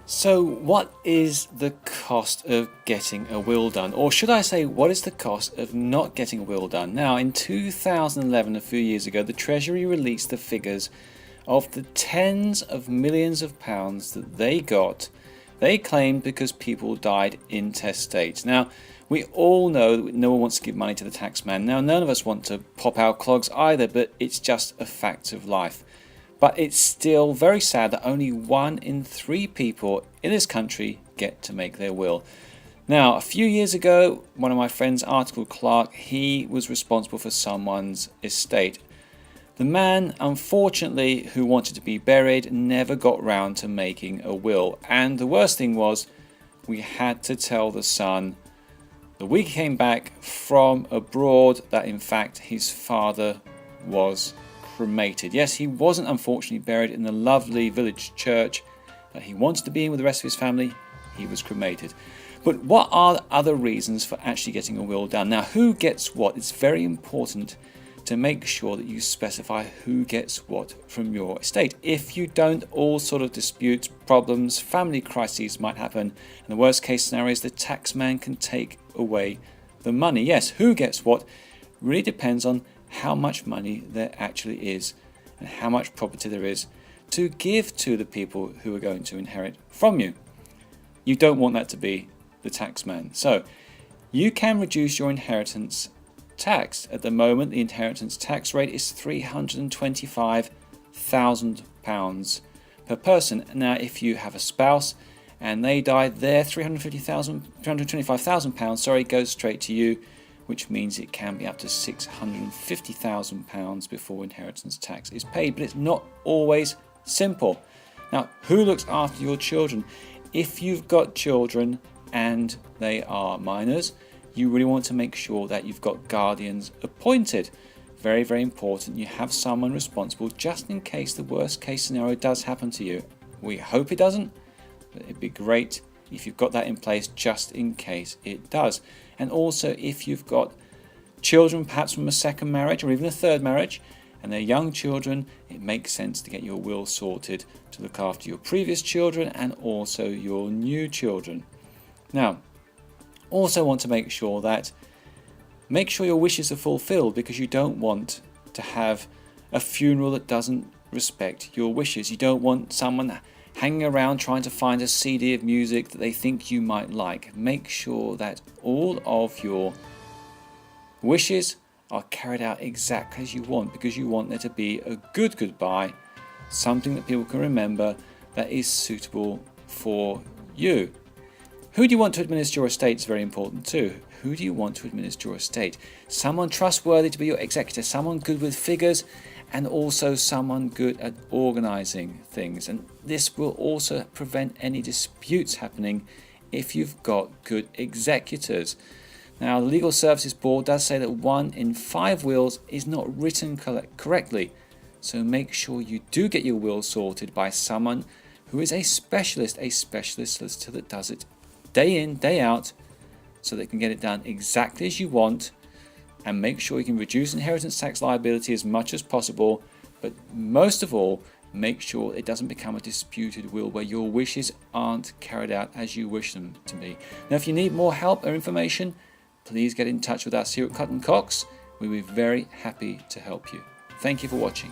So what is the cost of getting a will done? Or should I say, what is the cost of not getting a will done? Now, in 2011, a few years ago, the Treasury released the figures of the tens of millions of pounds that they claimed because people died intestate. Now, we all know that no one wants to give money to the taxman. Now, none of us want to pop our clogs either, but it's just a fact of life. But it's still very sad that only 1 in 3 people in this country get to make their will. Now, a few years ago, one of my friends, Article Clark, he was responsible for someone's estate. The man, unfortunately, who wanted to be buried, never got round to making a will. And the worst thing was, we had to tell the son the week he came back from abroad that in fact his father was cremated. Yes, he wasn't unfortunately buried in the lovely village church that he wanted to be in with the rest of his family. He was cremated. But what are other reasons for actually getting a will done? Now, who gets what? It's very important to make sure that you specify who gets what from your estate. If you don't, all sort of disputes, problems, family crises might happen. And the worst case scenario is the taxman can take away the money. Yes, who gets what really depends on how much money there actually is and how much property there is to give to the people who are going to inherit from you. You don't want that to be the taxman. So you can reduce your inheritance tax. At the moment, the inheritance tax rate is £325,000 per person. Now, if you have a spouse and they die, their £325,000 goes straight to you, which means it can be up to £650,000 before inheritance tax is paid. But it's not always simple. Now, who looks after your children? If you've got children and they are minors, you really want to make sure that you've got guardians appointed. Very, very important. You have someone responsible just in case the worst case scenario does happen to you. We hope it doesn't, but it'd be great if you've got that in place just in case it does. And also, if you've got children perhaps from a second marriage or even a third marriage and they're young children, it makes sense to get your will sorted to look after your previous children and also your new children. Now, also want to make sure your wishes are fulfilled, because you don't want to have a funeral that doesn't respect your wishes. You don't want someone hanging around trying to find a CD of music that they think you might like. Make sure that all of your wishes are carried out exactly as you want, because you want there to be a good goodbye, something that people can remember that is suitable for you. Who do you want to administer your estate is very important too. Who do you want to administer your estate? Someone trustworthy to be your executor, someone good with figures, and also someone good at organising things. And this will also prevent any disputes happening if you've got good executors. Now, the Legal Services Board does say that 1 in 5 wills is not written correctly. So make sure you do get your will sorted by someone who is a specialist solicitor that does it day in, day out, so they can get it done exactly as you want, and make sure you can reduce inheritance tax liability as much as possible. But most of all, make sure it doesn't become a disputed will where your wishes aren't carried out as you wish them to be. Now, if you need more help or information, please get in touch with us here at Clutton Cox. We'll be very happy to help you. Thank you for watching.